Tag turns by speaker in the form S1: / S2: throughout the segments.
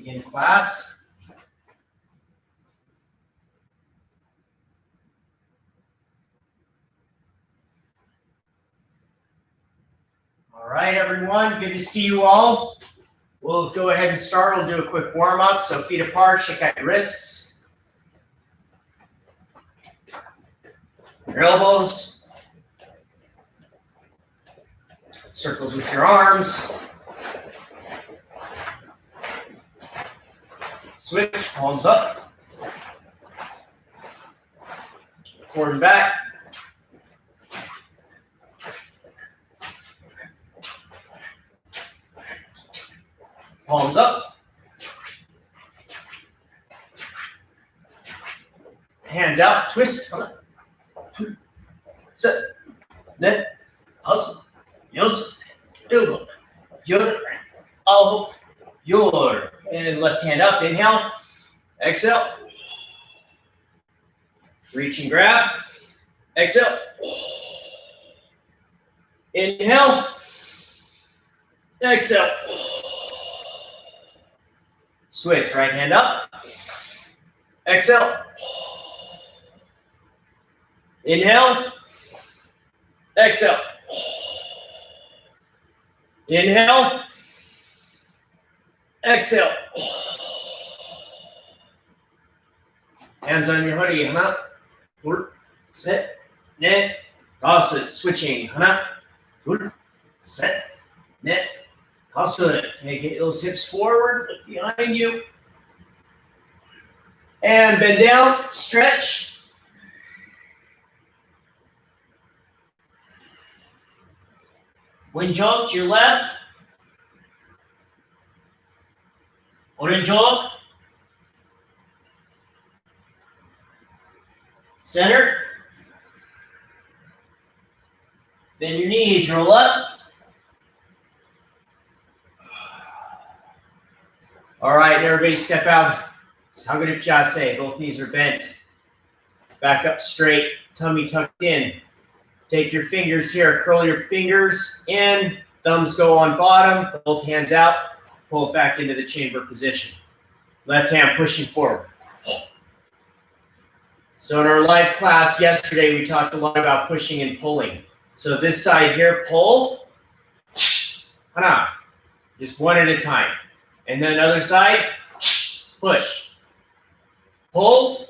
S1: begin class. All right, everyone, good to see you all. We'll go ahead and start. We'll do a quick warm-up. So feet apart, shake out your wrists. Your elbows. Circles with your arms. Switch, palms up. Forward and back. Palms up. Hands out, twist. Sit. Net. Hustle. Yos. Elbow. Yor. Elbow. Yor. And left hand up. Inhale. Exhale. Reach and grab. Exhale. Inhale. Exhale. Switch, right hand up. Exhale. Inhale. Exhale. Inhale. Exhale. Hands on your hoodie. Hana. Set. Net. Toss it. Switching. Hana. Set. Net. Toss it. Okay, get those hips forward. Look behind you. And bend down. Stretch. Wind jump to your left. Orange jump. Center. Bend your knees, roll up. All right, everybody step out. Sakura Jase, both knees are bent. Back up straight, tummy tucked in. Take your fingers here, curl your fingers in, thumbs go on bottom, both hands out, pull it back into the chamber position. Left hand pushing forward. So in our live class yesterday, we talked a lot about pushing and pulling. So this side here, pull, hana, just one at a time. And then other side, push, pull,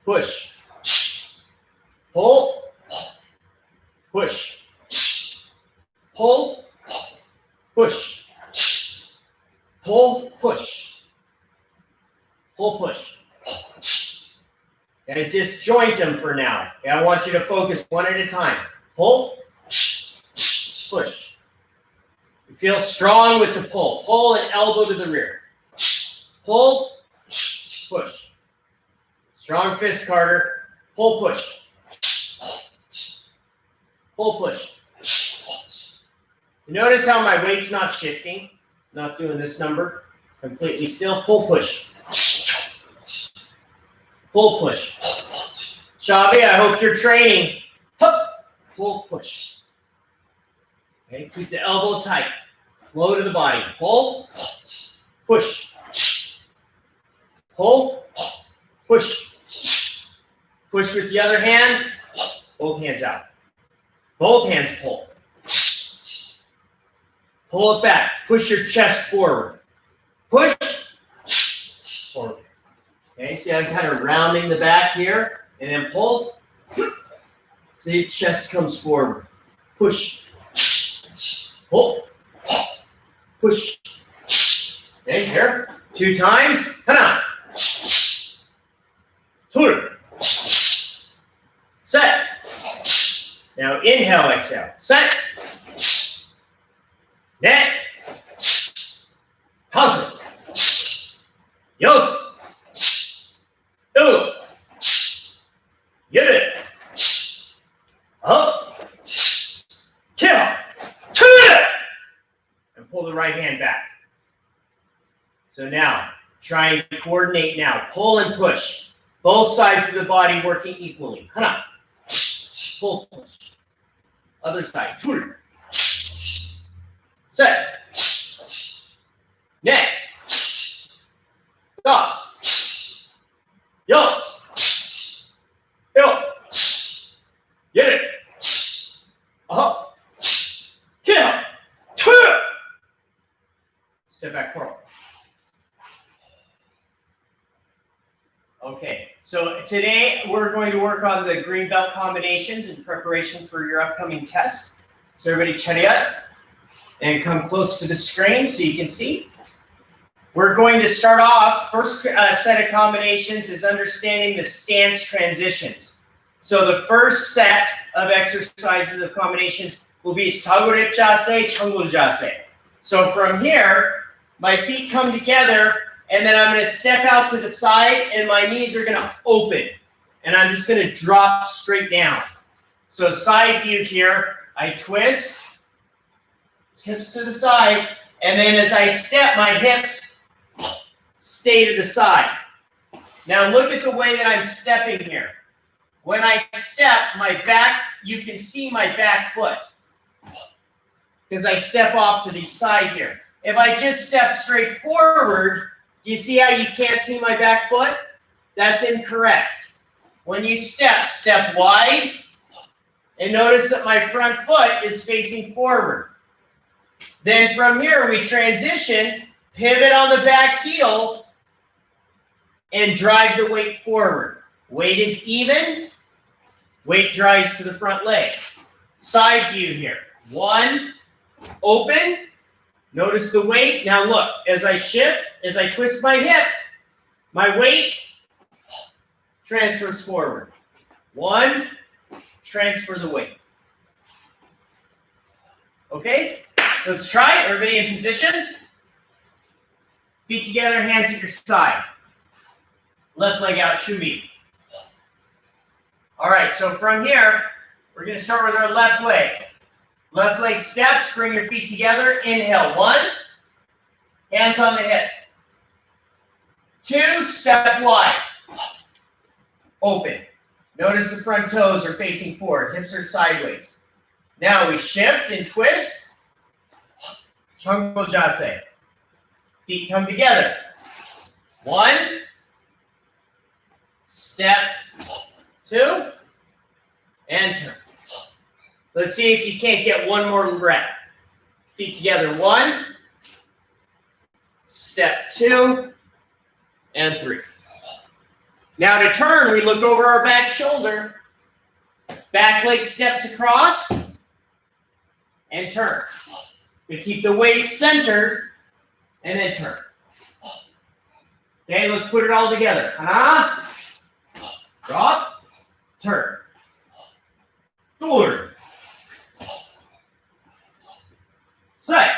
S1: push, pull, push, pull, push, pull, push, pull, push. And disjoint them for now. Okay, I want you to focus one at a time. Pull, push. You feel strong with the pull. Pull and elbow to the rear. Pull, push. Strong fist, Carter. Pull, push. Pull, push. You notice how my weight's not shifting? Not doing this number. Completely still. Pull, push. Pull, push. Shabi, I hope you're training. Pull, push. Okay, keep the elbow tight. Flow to the body. Pull, push. Pull, push. Push with the other hand. Both hands out. Both hands pull. Pull it back. Push your chest forward. Push. Forward. Okay, see I'm kind of rounding the back here. And then pull. See, chest comes forward. Push. Pull. Push. Okay, here. 2 times. Hana. Tur. Set. Now inhale, exhale. Set. Net. Toss it. Yos. Do. Get it. Up. Kill. And pull the right hand back. So now, try and coordinate now. Pull and push. Both sides of the body working equally. Hana. Pull, push. Other side. Tur. Set. Net. Step back forward. Okay, so today we're going to work on the green belt combinations in preparation for your upcoming test. So everybody chariot and come close to the screen so you can see. We're going to start off, first set of combinations is understanding the stance transitions. So the first set of exercises of combinations will be Sakura Say Transition. So from here, my feet come together, and then I'm going to step out to the side, and my knees are going to open. And I'm just going to drop straight down. So side view here, I twist, hips to the side, and then as I step, my hips stay to the side. Now look at the way that I'm stepping here. When I step, my back, you can see my back foot because I step off to the side here. If I just step straight forward, do you see how you can't see my back foot? That's incorrect. When you step, step wide, and notice that my front foot is facing forward. Then from here, we transition, pivot on the back heel, and drive the weight forward. Weight is even, weight drives to the front leg. Side view here. One, open, notice the weight. Now look, as I shift, as I twist my hip, my weight transfers forward. One, transfer the weight. Okay, let's try. Everybody in positions. Feet together, hands at your side. Left leg out, chumi. All right, so from here, we're going to start with our left leg. Left leg steps, bring your feet together. Inhale, one. Hands on the hip. Two, step wide. Open. Notice the front toes are facing forward. Hips are sideways. Now we shift and twist. Changul Jase. Feet come together. One. Step. Two. And turn. Let's see if you can't get one more rep. Feet together. One. Step. Two. And three. Now to turn, we look over our back shoulder. Back leg steps across. And turn. We keep the weight centered. And then turn. Okay, let's put it all together. Hana. Drop. Turn. Door. Set.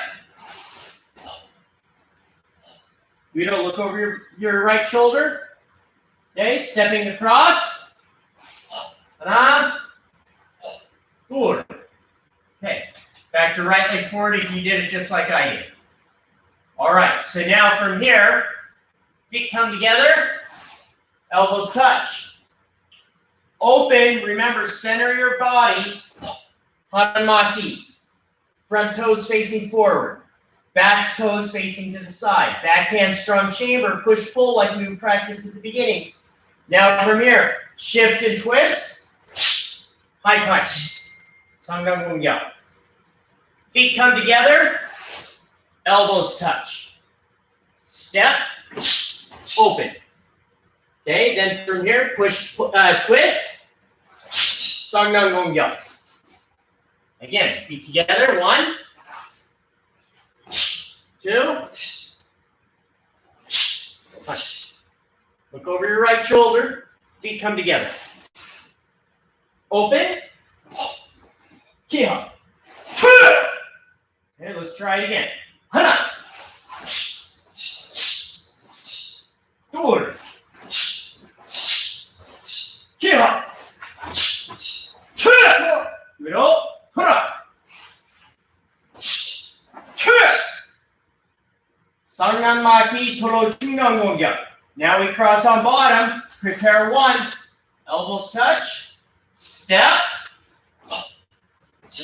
S1: We don't look over your right shoulder. Okay, stepping across. Hana. Door. Okay, back to right leg forward if you did it just like I did. All right, so now from here, feet come together, elbows touch. Open, remember, center your body, hanmaki. Front toes facing forward, back toes facing to the side. Backhand strong chamber, push-pull like we practiced at the beginning. Now from here, shift and twist, high punch. Sanggang Mungyao. Feet come together, elbows touch. Step, open. Okay, then from here, push, twist, Sanggang Mungyao. Again, feet together, one, two, punch. Look over your right shoulder, feet come together. Open, Kiha. Okay, let's try it again. Hana. Door. Kiha. Middle. Hana. Sangnan Maki Toro Chungang Gongya. Now we cross on bottom. Prepare one. Elbows touch. Step.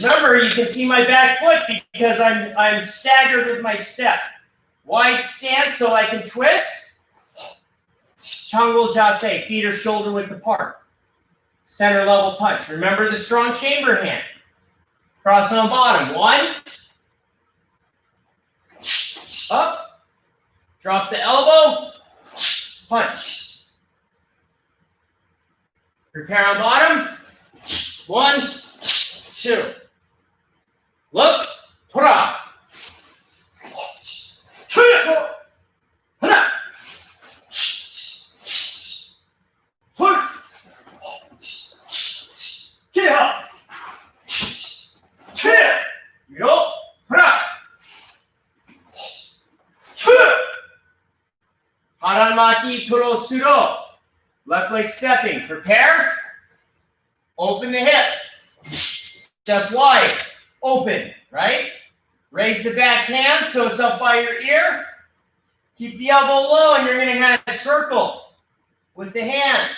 S1: Remember, you can see my back foot because I'm staggered with my step. Wide stance so I can twist. Changul Jase, feet are shoulder width apart. Center level punch. Remember the strong chamber hand. Cross on bottom. One. Up. Drop the elbow. Punch. Prepare on bottom. 1, 2. Look. Hurrah. Hurrah. Get up. Haranmaki toro suro. Left leg stepping. Prepare. Open the hip. Step wide. Open. Right? Raise the back hand so it's up by your ear. Keep the elbow low and you're going to kind of circle with the hand.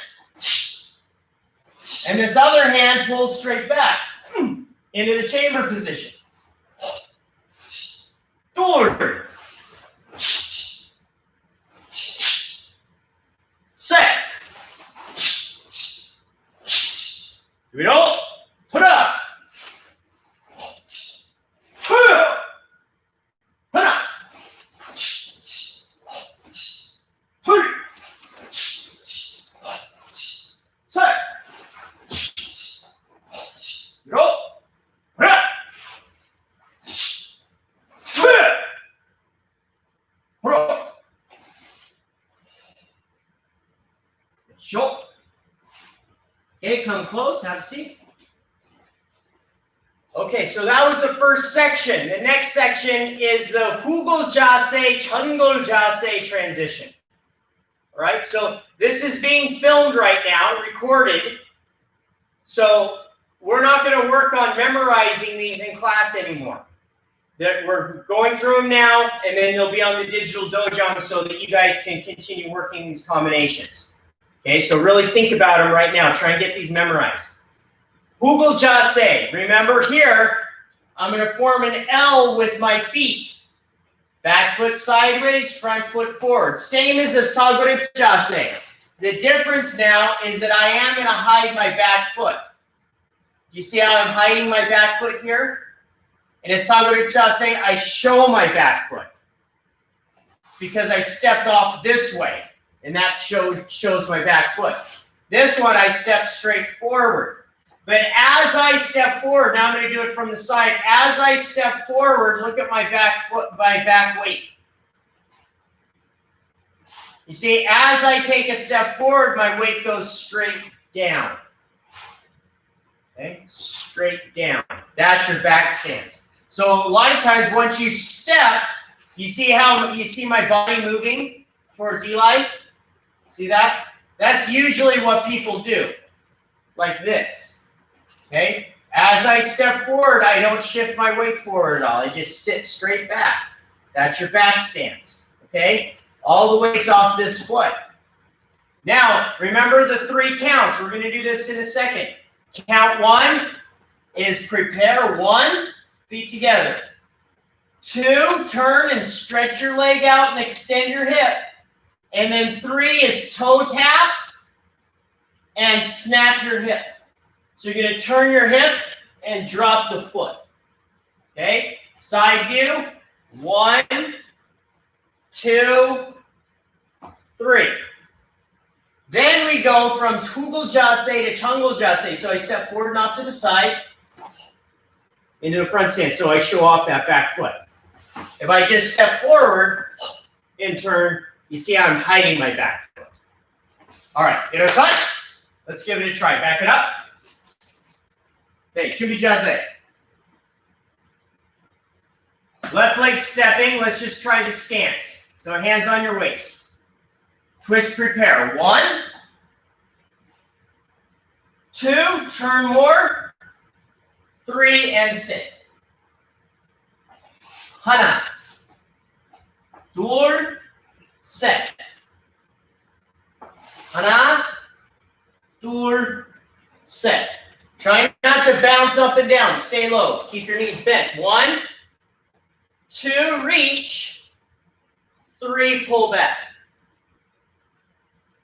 S1: And this other hand pulls straight back into the chamber position. Door. Set. Here we go. Put up. Okay, come close, have a seat. Okay, so that was the first section. The next section is the Hugo Jase, Jase transition. All right, so this is being filmed right now, recorded. So we're not going to work on memorizing these in class anymore. That we're going through them now, and then they'll be on the digital Dojang so that you guys can continue working these combinations. Okay, so really think about them right now. Try and get these memorized. Hugo Jase. Remember here, I'm going to form an L with my feet. Back foot sideways, front foot forward. Same as the Sakura Say. The difference now is that I am going to hide my back foot. You see how I'm hiding my back foot here? In a Sakura Say, I show my back foot because I stepped off this way, and that shows my back foot. This one, I step straight forward. But as I step forward, now I'm going to do it from the side. As I step forward, look at my back foot, my back weight. You see, as I take a step forward, my weight goes straight down. Okay, straight down. That's your back stance. So a lot of times, once you step, you see how you see my body moving towards Eli? See that? That's usually what people do, like this. Okay? As I step forward, I don't shift my weight forward at all. I just sit straight back. That's your back stance. Okay? All the weight's off this foot. Now, remember the 3 counts. We're going to do this in a second. Count 1 is prepare. 1, feet together. 2, turn and stretch your leg out and extend your hip. And then 3 is toe tap and snap your hip. So you're going to turn your hip and drop the foot. Okay? Side view. 1, 2, 3. Then we go from Hugo Jase to Chango Jase. So I step forward and off to the side into the front stance. So I show off that back foot. If I just step forward and turn, you see how I'm hiding my back foot. All right, get a cut. Let's give it a try. Back it up. Okay, Chubi Jase. Left leg stepping. Let's just try the stance. So hands on your waist. Twist, prepare. 1, 2, turn more. 3, and sit. Hana. Dur, set. Hana, dur, set. Try not to bounce up and down. Stay low. Keep your knees bent. 1, 2, reach. 3, pull back.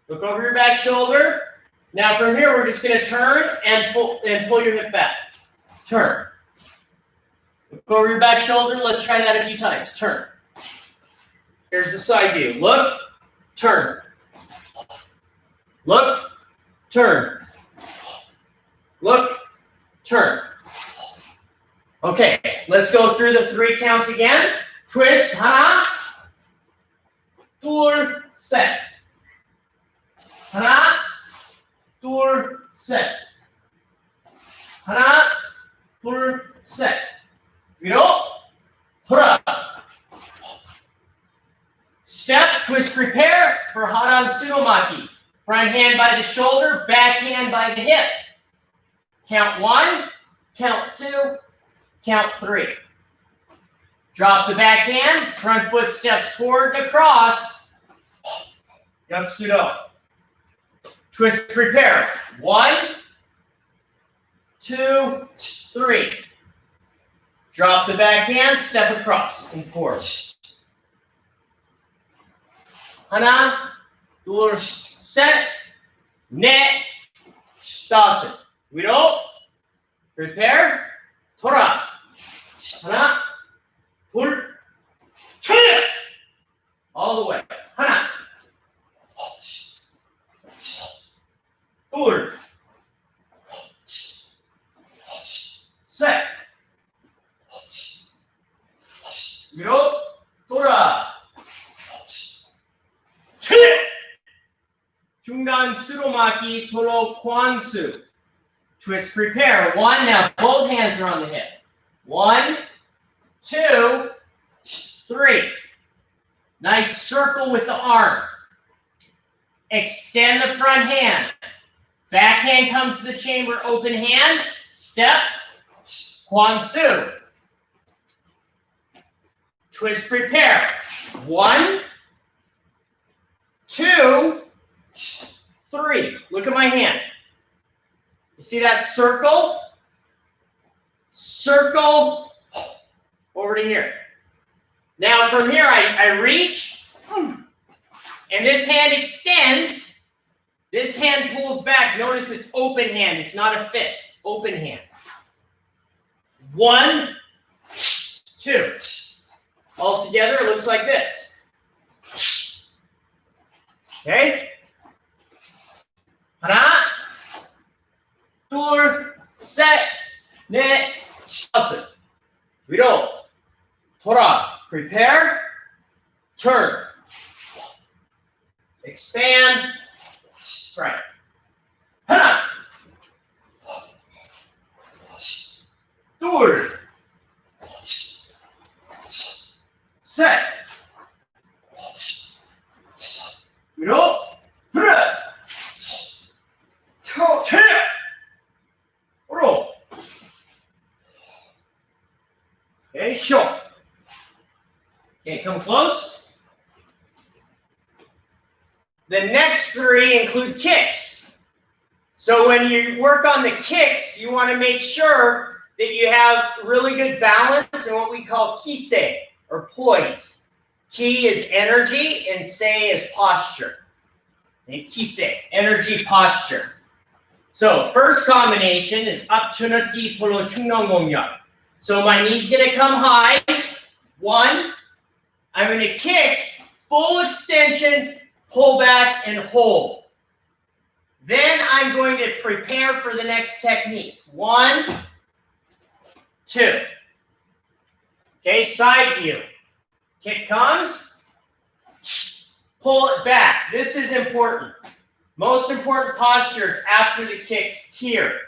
S1: Look over your back shoulder. Now from here, we're just going to turn and pull your hip back. Turn. Look over your back shoulder. Let's try that a few times. Turn. Here's the side view. Look, turn. Look, turn. Look, turn. Okay, let's go through the 3 counts again. Twist, 하나, 둘, 셋. 하나, 둘, 셋. 하나, 둘, 셋. 위로, 돌아. Step, twist, prepare for Haran Tsuromaki. Front hand by the shoulder, back hand by the hip. Count 1, count 2, count 3. Drop the back hand, front foot steps forward and across. Yakusudo. Twist, prepare. 1, 2, 3. Drop the back hand, step across and forward. 하나, 둘, 셋, 넷, 다섯. 위로, prepare, 돌아. 하나, 둘, 셋. All the way. 하나, 둘, 셋. 위로, 돌아. 중단 수로마키 도로 관수. Twist, prepare. 1, now both hands are on the hip. 1, 2, 3. Nice circle with the arm. Extend the front hand. Back hand comes to the chamber, open hand. Step, 관수. Twist, prepare. 1, 2, 3. Look at my hand. You see that circle? Circle over to here. Now from here, I reach, and this hand extends. This hand pulls back. Notice it's open hand. It's not a fist. Open hand. 1, 2. All together, it looks like this. Okay? 하나, 둘, 셋, 넷, 다섯. 위로, 돌아. Prepare, turn. Expand, strike. 하나, 둘, 셋, 위로, 돌아. 오로. Okay, show. Okay, come close. The next 3 include kicks. So when you work on the kicks, you want to make sure that you have really good balance in what we call kise, or poise. Ki is energy, and sei is posture. Okay, kise, energy, posture. So first combination is 앞천어기 도로 충농공격. So my knee's going to come high. 1, I'm going to kick, full extension, pull back, and hold. Then I'm going to prepare for the next technique. 1, 2. Okay, side view. Kick comes, pull it back. This is important. Most important posture is after the kick here.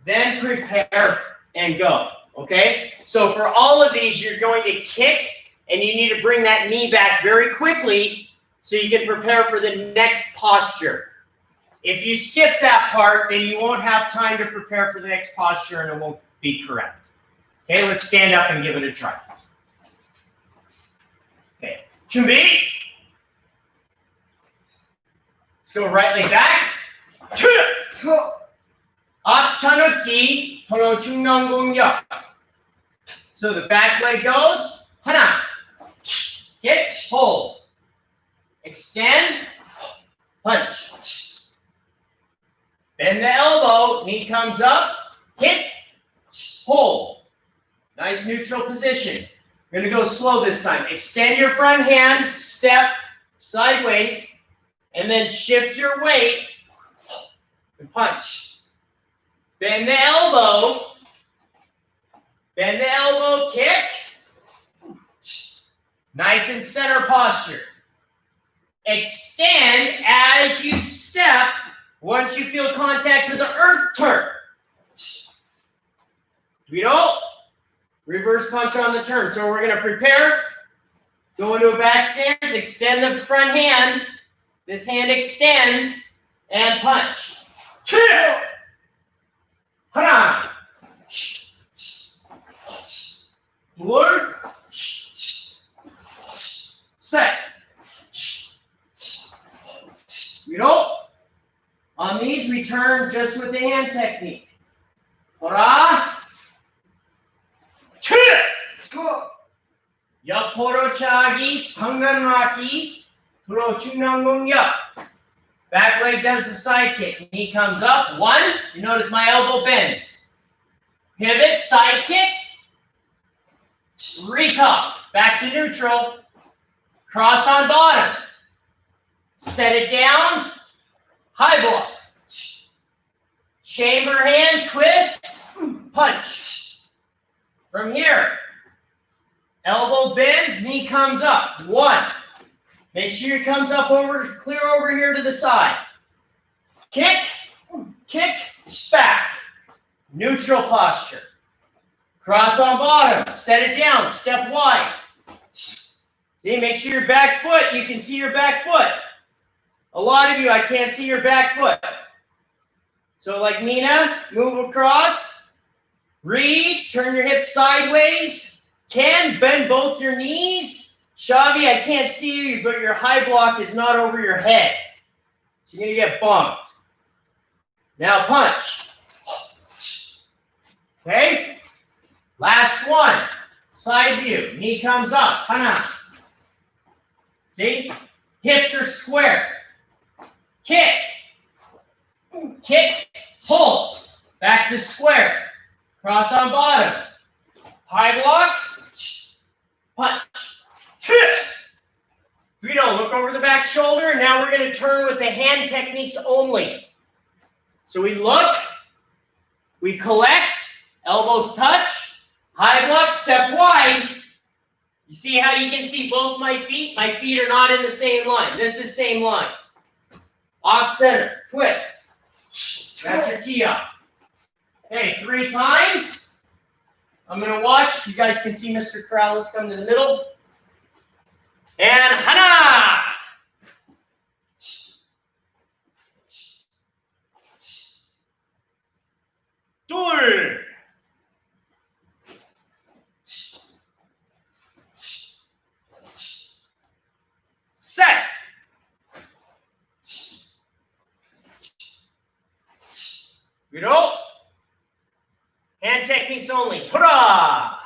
S1: Then prepare and go. Okay? So for all of these, you're going to kick, and you need to bring that knee back very quickly so you can prepare for the next posture. If you skip that part, then you won't have time to prepare for the next posture, and it won't be correct. Okay, let's stand up and give it a try. Okay, 준비. Let's go right leg back. 앞차놓기 도로 중앙 공격. So the back leg goes. 하나. Kick, hold. Extend. Punch. Bend the elbow. Knee comes up. Kick. Hold. Nice neutral position. We're going to go slow this time. Extend your front hand, step sideways, and then shift your weight and punch. Bend the elbow. Bend the elbow, kick. Nice and center posture. Extend as you step once you feel contact with the earth turn. We don't. Reverse punch on the turn. So we're going to prepare. Go into a back stance. Extend the front hand. This hand extends. And punch. Chill. Hana. Lord. Set. We don't. On these, we turn just with the hand technique. Hora. Yaporo chagi, sanganraki, turo chunangongya. Back leg does the side kick. Knee comes up. One. You notice my elbow bends. Pivot, side kick. Recock. Back to neutral. Cross on bottom. Set it down. High block. Chamber hand, twist, punch. From here, elbow bends, knee comes up. One. Make sure it comes up over, clear over here to the side. Kick, kick, back. Neutral posture. Cross on bottom, set it down, step wide. See, make sure your back foot, you can see your back foot. A lot of you, I can't see your back foot. So like Mina, move across, read, turn your hips sideways, can bend both your knees. Shavi, I can't see you, but your high block is not over your head. So you're gonna get bumped. Now punch. Okay? Last one, side view, knee comes up, hana. See? Hips are square. Kick. Kick, pull. Back to square. Cross on bottom. High block. Punch. Twist. We don't look over the back shoulder. Now we're going to turn with the hand techniques only. So we look. We collect. Elbows touch. High block, step wide. You see how you can see both my feet? My feet are not in the same line. This is same line. Off center, twist. That's your key up. Okay, 3 times. I'm going to watch. You guys can see Mr. Corrales come to the middle. And hana! Two. Set. Good. Hand techniques only. Tora.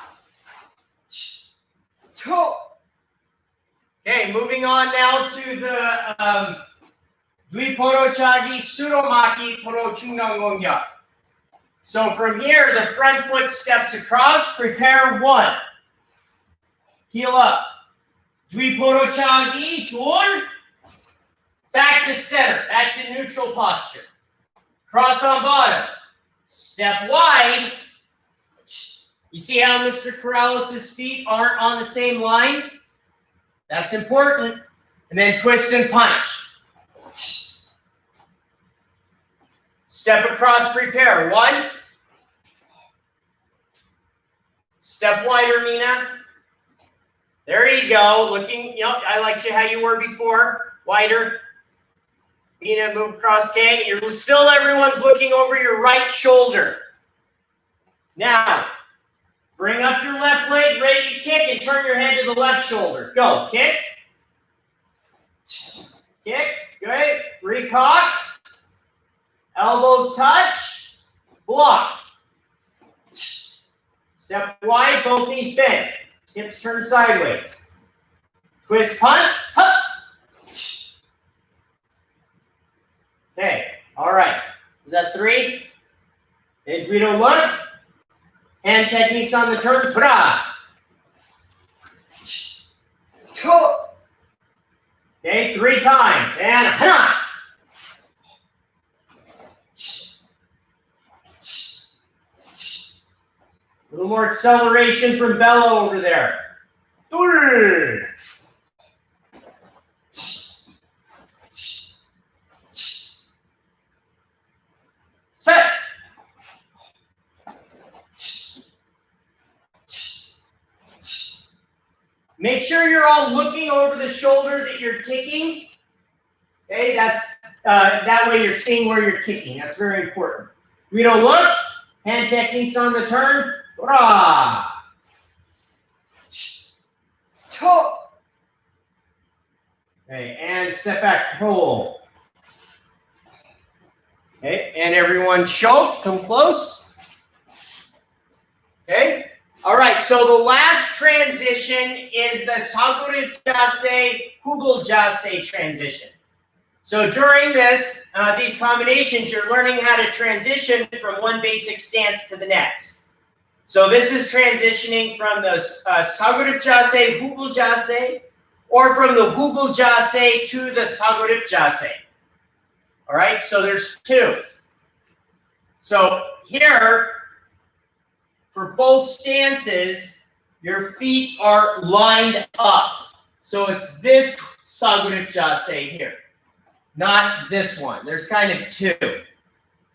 S1: Okay, moving on now to the Dviporo Chagi Suromaki Toro Chungangongya. So from here, the front foot steps across. Prepare 1. Heel up. Dviporo Chagi, door. Back to center. Back to neutral posture. Cross on bottom. Step wide. You see how Mr. Corrales' feet aren't on the same line? That's important. And then twist and punch. Step across, prepare. 1. Step wider, Mina. There you go. Looking, yep, I liked you how you were before. Wider. Mina, move across. Okay, you're still, everyone's looking over your right shoulder. Now, bring up your left leg, ready to kick, and turn your head to the left shoulder. Go, kick. Kick, good. Recock. Elbows touch. Block. Step wide, both knees bend. Hips turn sideways. Twist, punch. Hup. Okay, all right. Is that 3? If we don't look, hand techniques on the turn. Pra. Okay, 3 times. And hana. A little more acceleration from Bella over there. Set. Make sure you're all looking over the shoulder that you're kicking. Okay, that way you're seeing where you're kicking. That's very important. We don't look. Hand techniques on the turn. Rah. Okay, and step back, pull. Okay, and everyone show, come close. Okay, all right, so the last transition is the Sakura Say, Jase transition. So during this, these combinations, you're learning how to transition from one basic stance to the next. So this is transitioning from the Sakura Jase, Hugo Jase, or from the Hugo Jase to the Sakura Jase. All right, so there's 2. So here, for both stances, your feet are lined up. So it's this Sakura Jase here, not this one. There's kind of 2.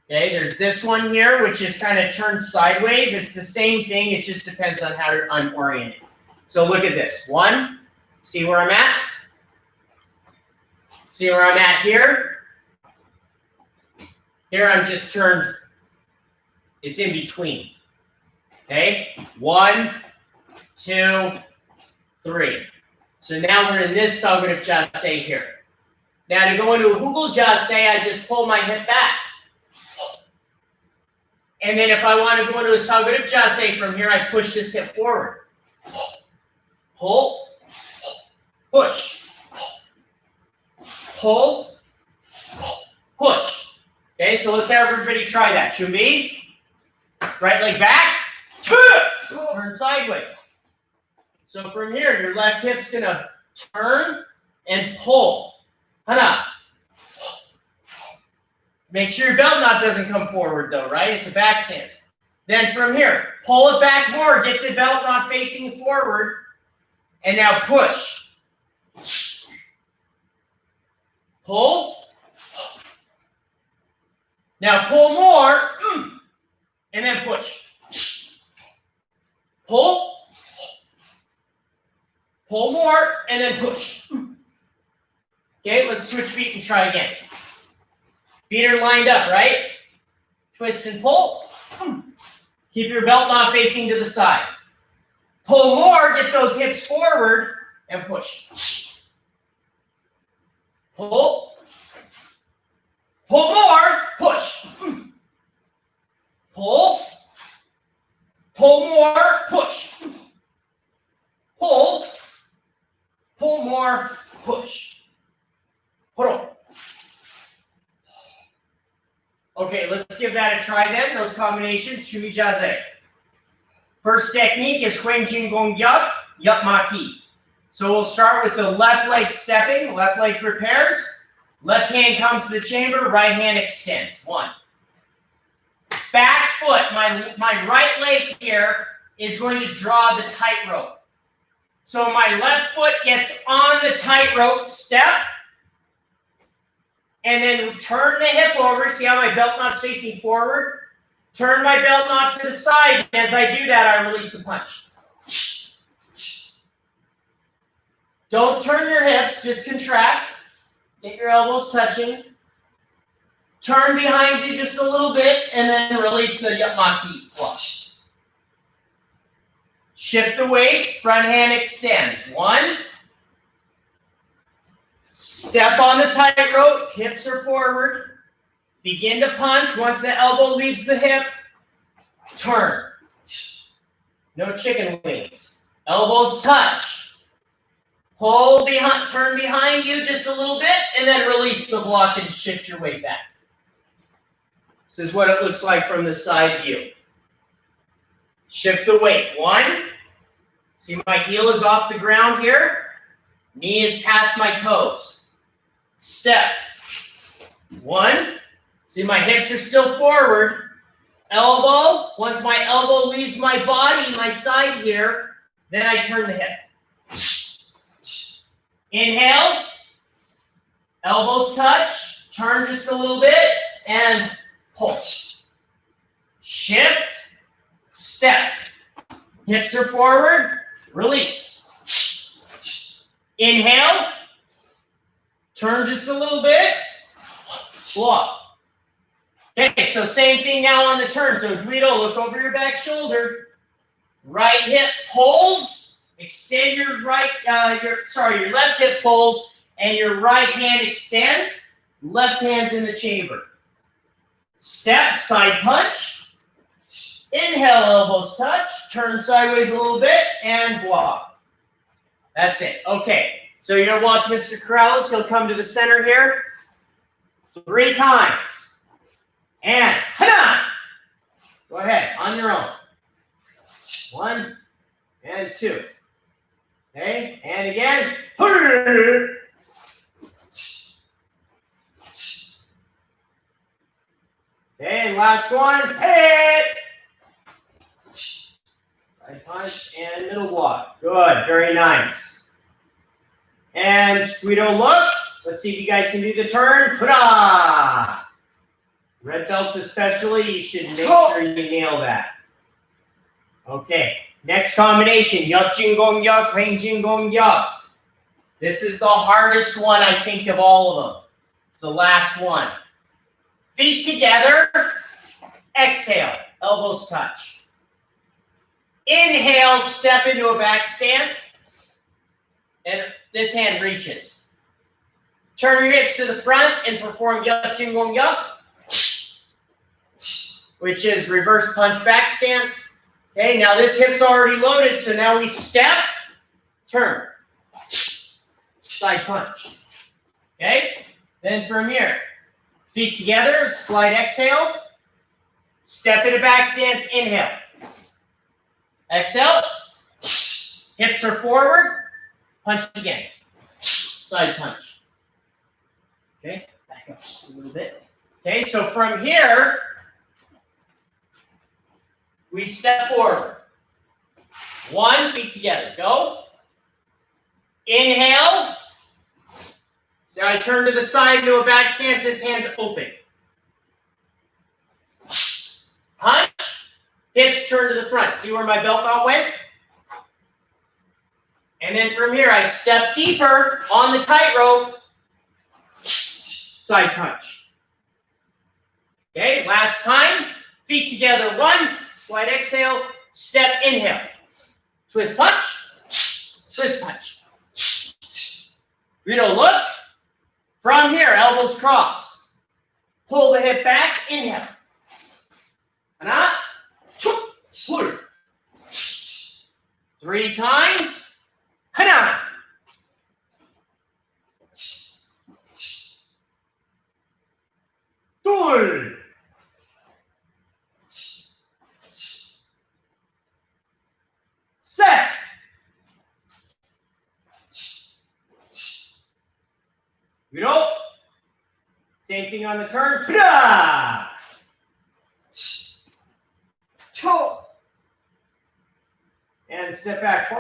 S1: Okay, there's this one here, which is kind of turned sideways. It's the same thing. It just depends on how I'm oriented. So look at this. 1, see where I'm at? See where I'm at here? Here I'm just turned. It's in between. Okay, 1, 2, 3. So now we're in this Sakura Jase here. Now to go into a Hugo Jase, I just pull my hip back. And then if I want to go into a Sakura Jase from here, I push this hip forward. Pull, push, pull, push. Okay, so let's have everybody try that. Chumbi, right leg back, turn sideways. So from here, your left hip's gonna turn and pull. Hana. Make sure your belt knot doesn't come forward though, right? It's a back stance. Then from here, pull it back more, get the belt knot facing forward, and now push. Pull. Now pull more, and then push. Pull. Pull more, and then push. Okay, let's switch feet and try again. Feet are lined up, right? Twist and pull. Keep your belt knot facing to the side. Pull more, get those hips forward, and push. Pull. Pull more, push. Pull. Pull more, push. Pull. Pull more, push. Pull. Okay, let's give that a try then, those combinations, Chumi Jase. First technique is Huen Jin Gong Yup, Yup Ma Ki. So we'll start with the left leg stepping, left leg prepares, left hand comes to the chamber, right hand extends. 1. Back foot, my right leg here is going to draw the tightrope. So my left foot gets on the tightrope step, and then turn the hip over. See how my belt knot's facing forward? Turn my belt knot to the side. And as I do that, I release the punch. Don't turn your hips, just contract. Get your elbows touching. Turn behind you just a little bit, and then release the Yapmaki plus. Shift the weight, front hand extends. 1. Step on the tightrope, hips are forward. Begin to punch. Once the elbow leaves the hip, turn. No chicken wings. Elbows touch. Pull behind, turn behind you just a little bit, and then release the block and shift your weight back. This is what it looks like from the side view. Shift the weight. 1. See my heel is off the ground here. Knee is past my toes. Step. 1. See, my hips are still forward. Elbow. Once my elbow leaves my body, my side here, then I turn the hip. Inhale. Elbows touch. Turn just a little bit. And pull. Shift. Step. Hips are forward. Release. Inhale. Turn just a little bit. Block. Okay, so same thing now on the turn. So Guido, look over your back shoulder. Right hip pulls. Extend your your left hip pulls, and your right hand extends. Left hand's in the chamber. Step, side punch. Inhale, elbows touch. Turn sideways a little bit, and block. That's it. Okay, so you're gonna watch Mr. Corrales. He'll come to the center here 3 times. And hana! Go ahead, on your own. 1 and 2. Okay, and again. Okay, and last one. Hit! Side punch and middle block. Good, very nice. And we don't look. Let's see if you guys can do the turn. Ta-da! Red belts especially, you should make sure you nail that. Okay, next combination. Yak jing gong yak, peng jing gong yak. This is the hardest one, I think, of all of them. It's the last one. Feet together. Exhale, elbows touch. Inhale, step into a back stance. And this hand reaches. Turn your hips to the front and perform yak jing gong yak, which is reverse punch back stance. Okay, now this hip's already loaded, so now we step, turn, side punch. Okay, then from here, feet together, slide exhale, step into back stance, inhale. Exhale, hips are forward, punch again, side punch. Okay, back up just a little bit. Okay, so from here, we step forward. 1, feet together. Go. Inhale. So I turn to the side into a back stance. This hand's open. Punch. Hips turn to the front. See where my belt belt went? And then from here, I step deeper on the tightrope. Side punch. Okay, last time. Feet together. 1. Slide exhale, step, inhale. Twist punch, twist punch. We don't look. From here, elbows cross. Pull the hip back, inhale. Hana, pull. 3 times. Hana. Pull. Set. Middle. Same thing on the turn. Ta-da! And step back.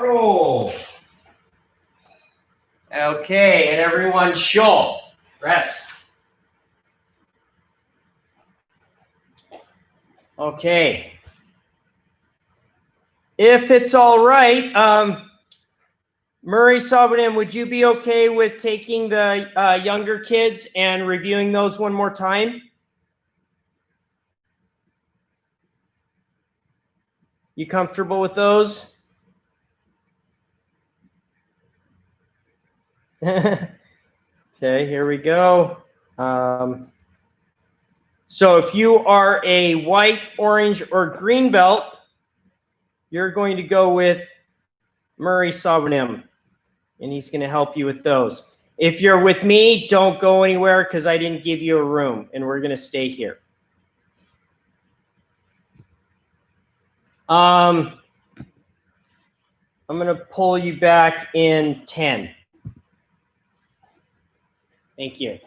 S1: Okay, and everyone show. Rest. Okay. If it's all right, Murray Sabanim, would you be okay with taking the younger kids and reviewing those one more time? You comfortable with those? Okay, here we go. So if you are a white, orange, or green belt, you're going to go with Murray Sabanim, and he's going to help you with those. If you're with me, don't go anywhere because I didn't give you a room, and we're going to stay here. I'm going to pull you back in 10. Thank you.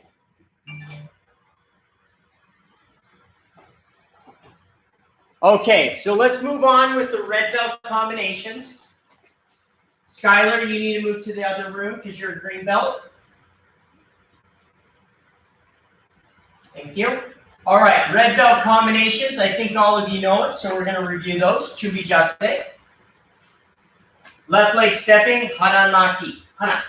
S1: Okay, so let's move on with the red belt combinations. Skylar, you need to move to the other room because you're a green belt. Thank you. All right, red belt combinations. I think all of you know it, so we're going to review those. Chubi Jase. Left leg stepping, Hanan Maki. Hana.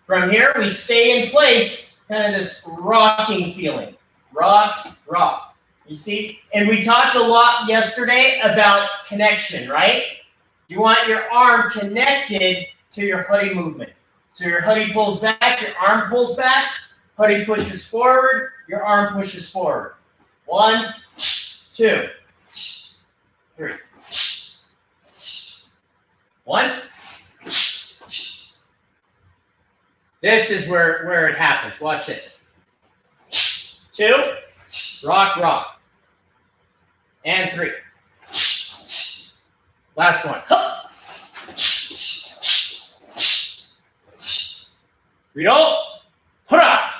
S1: From here, we stay in place, kind of this rocking feeling. Rock, rock. You see? And we talked a lot yesterday about connection, right? You want your arm connected to your hoodie movement. So your hoodie pulls back, your arm pulls back, hoodie pushes forward, your arm pushes forward. 1, 2, 3. 1. This is where it happens. Watch this. 2. Rock, rock. And 3. Last one. Redo. Hurrah.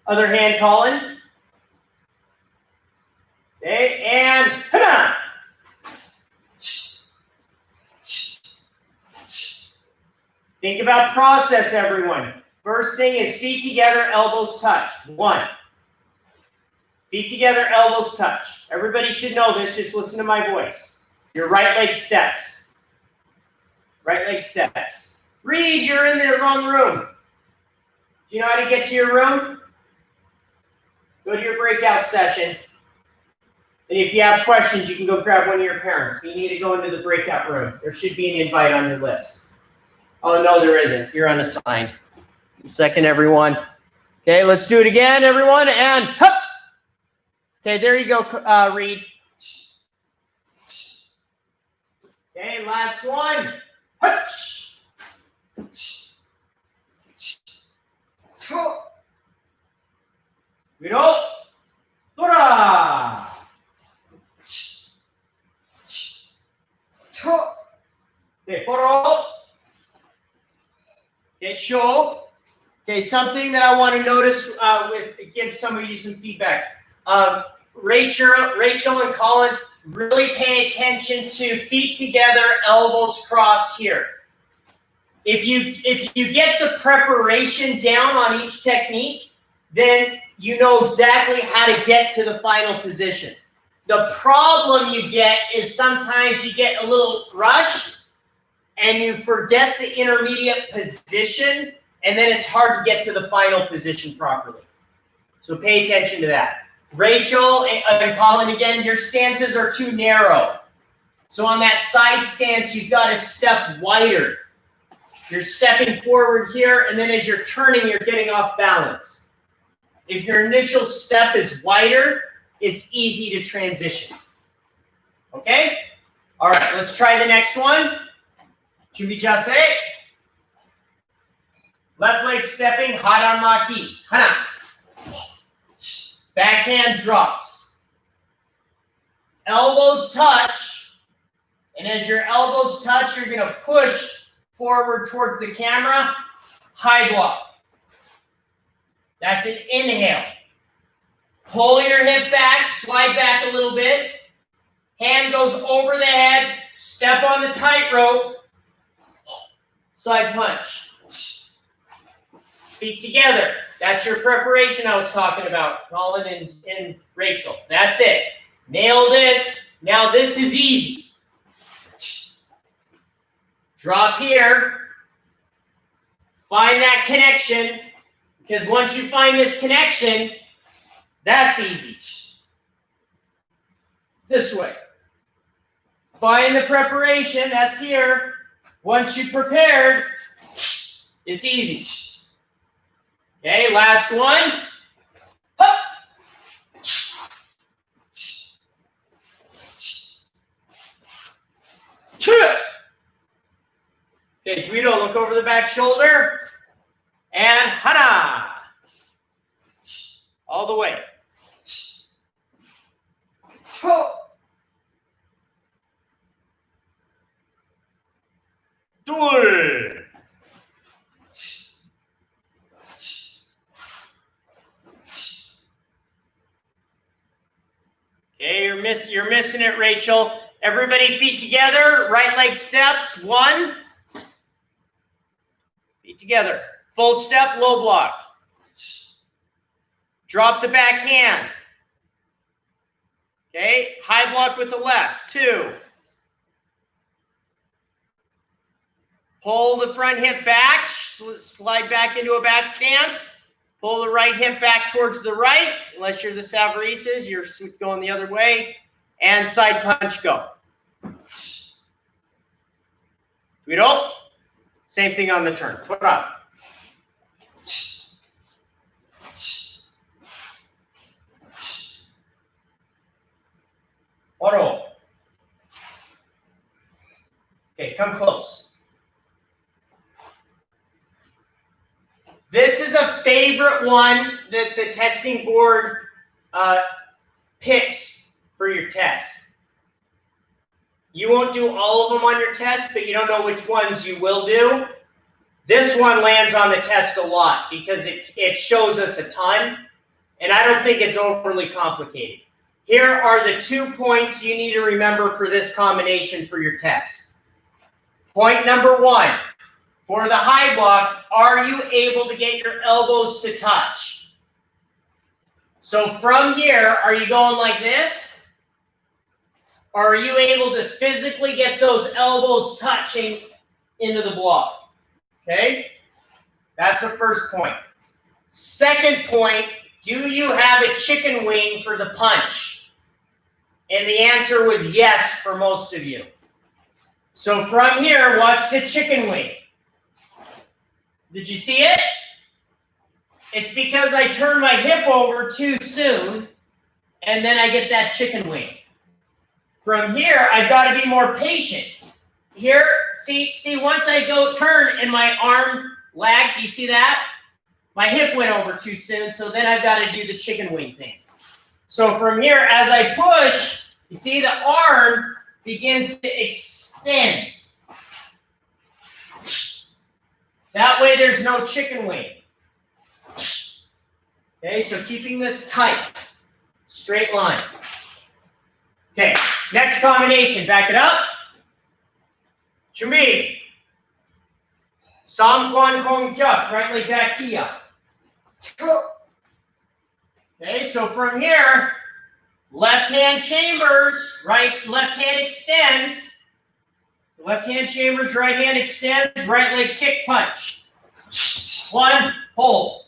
S1: Other hand calling. Okay, and hana. Think about process, everyone. First thing is feet together, elbows touch. 1. Feet together, elbows touch. Everybody should know this. Just listen to my voice. Your right leg steps. Right leg steps. Reed, you're in the wrong room. Do you know how to get to your room? Go to your breakout session. And if you have questions, you can go grab one of your parents. You need to go into the breakout room. There should be an invite on your list. Oh, no, there isn't. You're unassigned. Second, everyone. Okay, let's do it again, everyone. And hup. Okay, there you go, Reed. Okay, last one. Hutch. Redo. Dora. Okay, poro. Okay, show. Okay, something that I want to notice give some of you some feedback. Rachel and Colin, really pay attention to feet together, elbows crossed here. If you get the preparation down on each technique, then you know exactly how to get to the final position. The problem you get is sometimes you get a little rushed and you forget the intermediate position, and then it's hard to get to the final position properly. So pay attention to that. Rachel and Colin, again, your stances are too narrow. So on that side stance, you've got to step wider. You're stepping forward here, and then as you're turning, you're getting off balance. If your initial step is wider, it's easy to transition. Okay? All right, let's try the next one. Chubi Jase. Left leg stepping, Hanan Maki. Hana. Backhand drops. Elbows touch. And as your elbows touch, you're going to push forward towards the camera. High block. That's an inhale. Pull your hip back, slide back a little bit. Hand goes over the head. Step on the tightrope. Side punch. Feet together. That's your preparation I was talking about, Colin and Rachel. That's it. Nail this. Now this is easy. Drop here. Find that connection. Because once you find this connection, that's easy. This way. Find the preparation. That's here. Once you're prepared, it's easy. Okay, last one. Hup. Okay, Guido, look over the back shoulder. And hana. All the way. 둘. Okay, you're missing it, Rachel. Everybody feet together, right leg steps, 1. Feet together. Full step, low block. Drop the back hand. Okay, high block with the left, 2. Pull the front hip back, slide back into a back stance. Pull the right hip back towards the right, unless you're the Savarisas, you're going the other way. And side punch, go. We don't? Same thing on the turn. Put up. Oro. Okay, come close. This is a favorite one that the testing board picks for your test. You won't do all of them on your test, but you don't know which ones you will do. This one lands on the test a lot because it shows us a ton, and I don't think it's overly complicated. Here are the 2 points you need to remember for this combination for your test. Point number 1. For the high block, are you able to get your elbows to touch? So from here, are you going like this? Or are you able to physically get those elbows touching into the block? Okay? That's the first point. Second point, do you have a chicken wing for the punch? And the answer was yes for most of you. So from here, watch the chicken wing. Did you see it? It's because I turn my hip over too soon, and then I get that chicken wing. From here, I've got to be more patient. Here, see, once I go turn and my arm lagged, do you see that? My hip went over too soon, so then I've got to do the chicken wing thing. So from here, as I push, you see the arm begins to extend. That way there's no chicken wing. Okay, so keeping this tight. Straight line. Okay, next combination. Back it up. Chumi. Sam Kwan Kong Kyak. Right leg back kia. Okay, so from here, left hand chambers, left hand extends. Left hand chambers, right hand extends, right leg kick punch. 1, hold.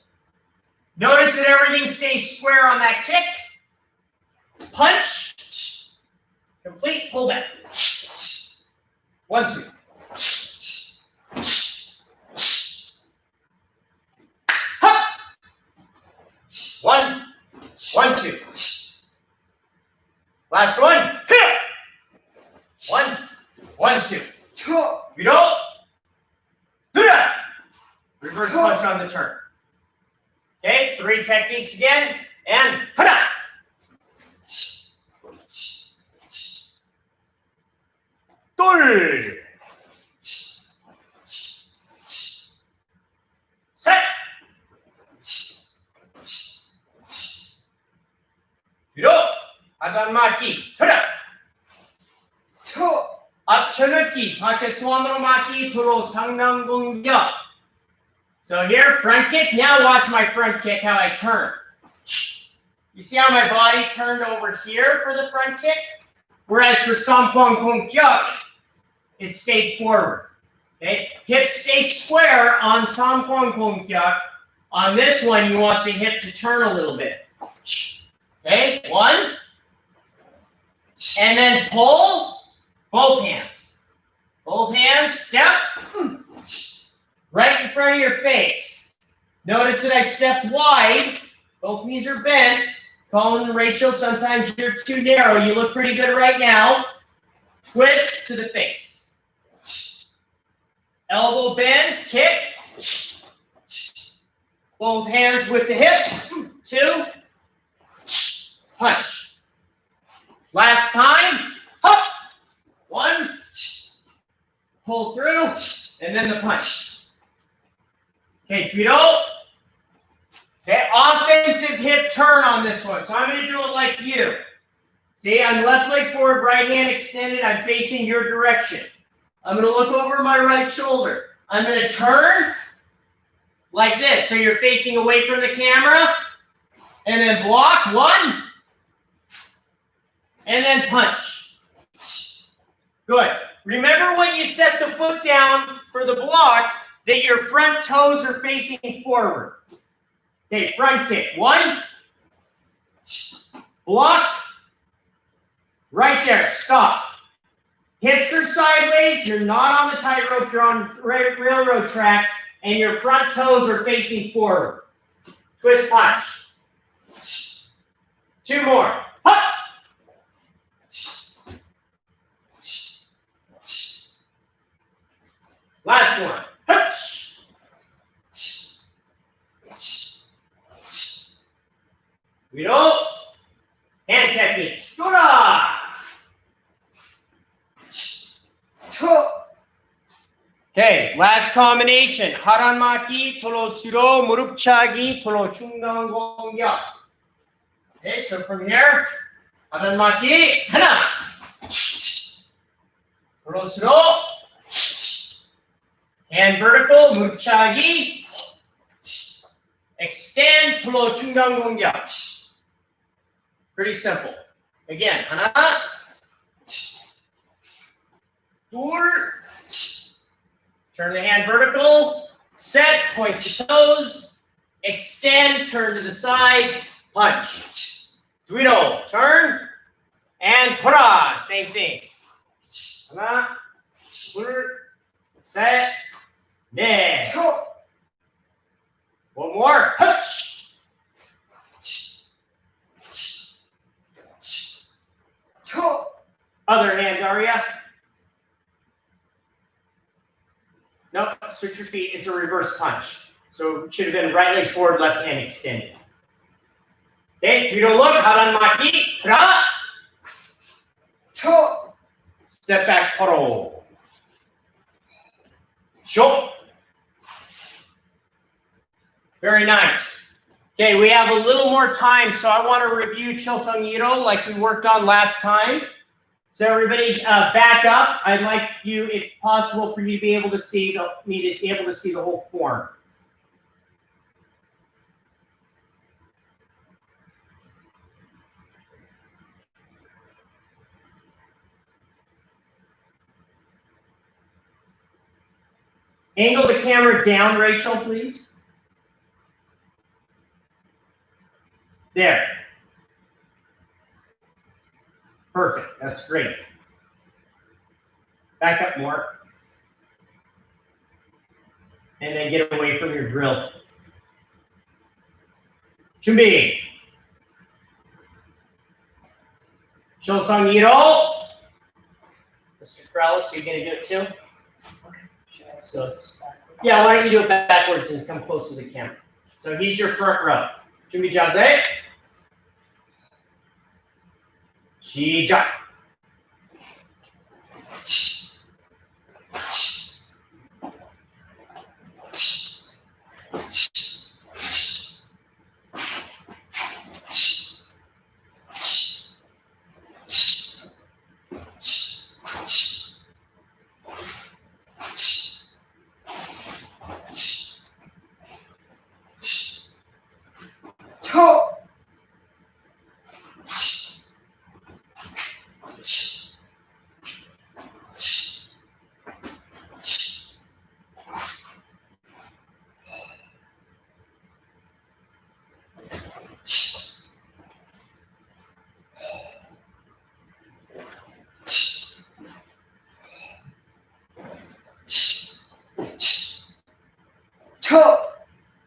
S1: Notice that everything stays square on that kick. Punch. Complete, pull back. 1, 2. Hup. 1, 1, 2. Last one. 1, 1, 2. You don't. Do that. Reverse punch on the turn. Okay, 3 techniques again. And hada. 둘. 셋. 위로. 하단 마키. hada. 앞쳐넣기, 밖에 손으로 막기, 들어 상남 공격. So here, front kick. Now watch my front kick, how I turn. You see how my body turned over here for the front kick? Whereas for Sampong Kong Kyuk, it stayed forward. Okay? Hips stay square on Sampong Kong Kyuk. On this one, you want the hip to turn a little bit. Okay? 1. And then pull. Both hands. Both hands, step. Right in front of your face. Notice that I stepped wide. Both knees are bent. Colin and Rachel, sometimes you're too narrow. You look pretty good right now. Twist to the face. Elbow bends, kick. Both hands with the hips. 2. Punch. Last time. Hop. 1. Pull through. And then the punch. Okay, Twido. Okay, offensive hip turn on this one. So I'm going to do it like you. See, I'm left leg forward, right hand extended. I'm facing your direction. I'm going to look over my right shoulder. I'm going to turn like this. So you're facing away from the camera. And then block. 1. And then punch. Good. Remember when you set the foot down for the block that your front toes are facing forward. Okay, front kick. 1. Block. Right there. Stop. Hips are sideways. You're not on the tightrope. You're on railroad tracks. And your front toes are facing forward. Twist punch. 2 more. Hup. Last one. Hup. We don't. Hand technique. Sakura. Okay, last combination. Haranmaki, tolo suro, murupchagi, tolo chungang gongya. Okay, so from here, haranmaki, hana. Tolo suro. Hand vertical, murupchagi. Extend, tolo chungang gongya. Pretty simple. Again, hana. Dur. Turn the hand vertical, set, point the toes, extend, turn to the side, punch. Duido, turn, and tora, same thing. Hana, set, ne. One more, punch. Other hand, Daria. No, switch your feet. It's a reverse punch. So it should have been right leg forward, left hand extended. Okay, Judo look, haranmaki, kra. Step back, paro. Sho. Very nice. Okay, we have a little more time, so I want to review Chilsung Yiro like we worked on last time. So everybody, back up. I'd like you, if possible, for you to be able to see the whole form. Angle the camera down, Rachel, please. There. Perfect. That's great. Back up more. And then get away from your drill. Chumbi. Chilsung Yiro. Mr. Krauss, you're going to do it too? Okay. So, yeah, why don't you do it backwards and come close to the camera. So he's your front row. Chumbi Jase. Shija.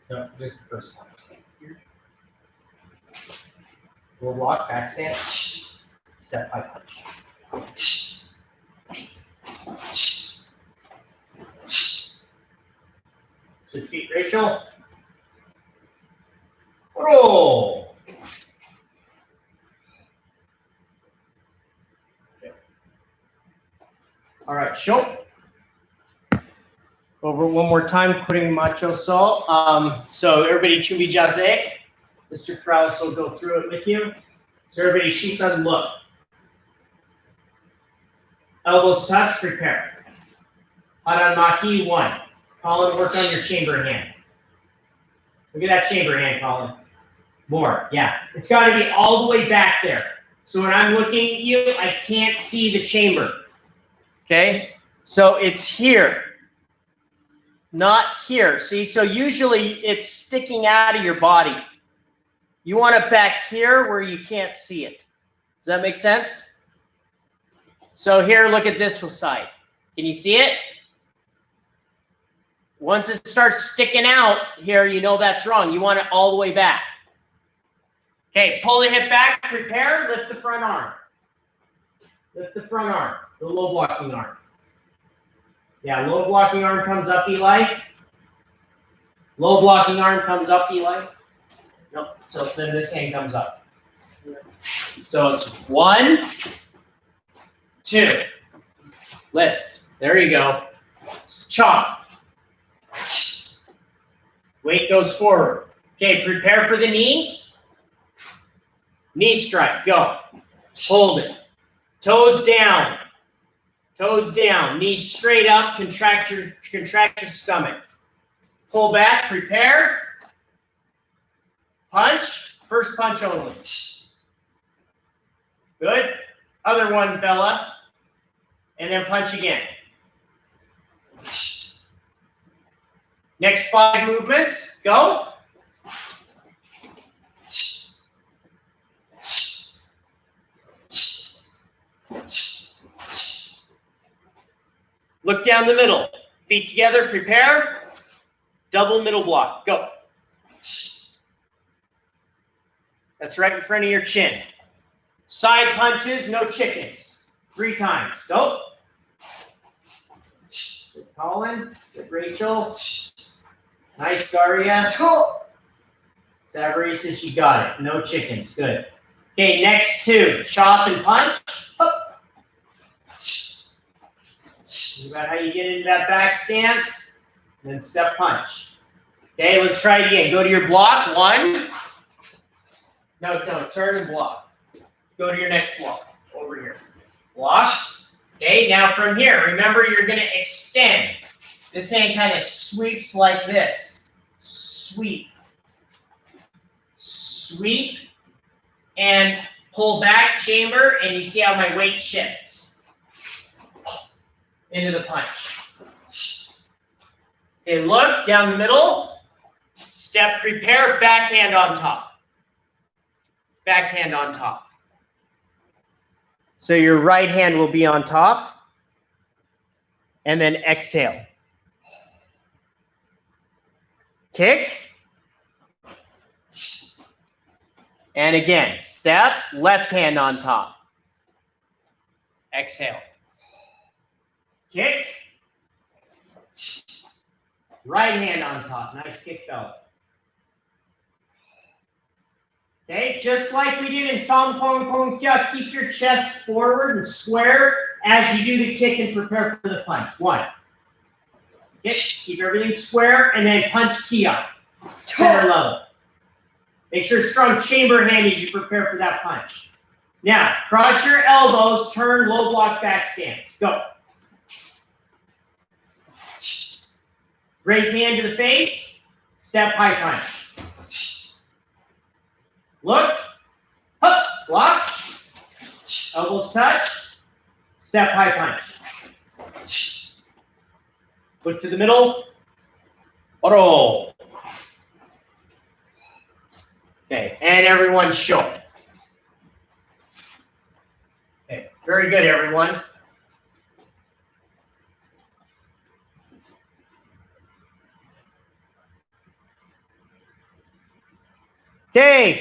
S1: No, just the first one. We'll walk, back stand, step by punch. Switch feet, Rachel. Roll. Okay. All right, show. over one more time, putting macho salt. So everybody chubi jase. Mr. Krause will go through it with you. So everybody, shisan, look. Elbows touch, prepare. Haranmaki, 1. Colin, work on your chamber hand. Look at that chamber hand, Colin. More, yeah. It's got to be all the way back there. So when I'm looking at you, I can't see the chamber. Okay? So it's here, not here. See, so usually it's sticking out of your body. You want it back here where you can't see it. Does that make sense? So here, look at this side. Can you see it? Once it starts sticking out here, you know that's wrong. You want it all the way back. Okay, pull the hip back, prepare, lift the front arm. Lift the front arm, the low blocking arm. Yeah, low blocking arm comes up, Eli. Low blocking arm comes up, Eli. Nope, so then this hand comes up. So it's 1, 2. Lift. There you go. Chop. Weight goes forward. Okay, prepare for the knee. Knee strike, go. Hold it. Toes down. Toes down. Knees straight up. Contract your stomach. Pull back. Prepare. Punch. First punch only. Good. Other one, Bella. And then punch again. Next 5 movements. Go. Look down the middle. Feet together, prepare. Double middle block, go. That's right in front of your chin. Side punches, no chickens. 3 times, go. Good Colin, good Rachel. Nice Daria. Savarese says you got it, no chickens, good. Okay, next 2, chop and punch. Think about how you get into that back stance, and then step punch. Okay, let's try it again. Go to your block. 1. No, turn and block. Go to your next block. Over here. Block. Okay, now from here, remember you're going to extend. This hand kind of sweeps like this. Sweep. Sweep. And pull back, chamber, and you see how my weight shifts. Into the punch. Okay, look down the middle. Step, prepare, backhand on top. Backhand on top. So your right hand will be on top. And then exhale. Kick. And again, step, left hand on top. Exhale. Kick. Right hand on top. Nice kick, though. Okay, just like we did in Sampong Pong Kya, keep your chest forward and square as you do the kick and prepare for the punch. 1. Kick, keep everything square, and then punch Kia. Center level. Make sure strong chamber hand as you prepare for that punch. Now, cross your elbows, turn low block back stance. Go. Raise hand to the face, step high punch. Look, up, block, elbows touch, step high punch. Foot to the middle, roll. Okay, and everyone show. Okay, very good, everyone. Okay.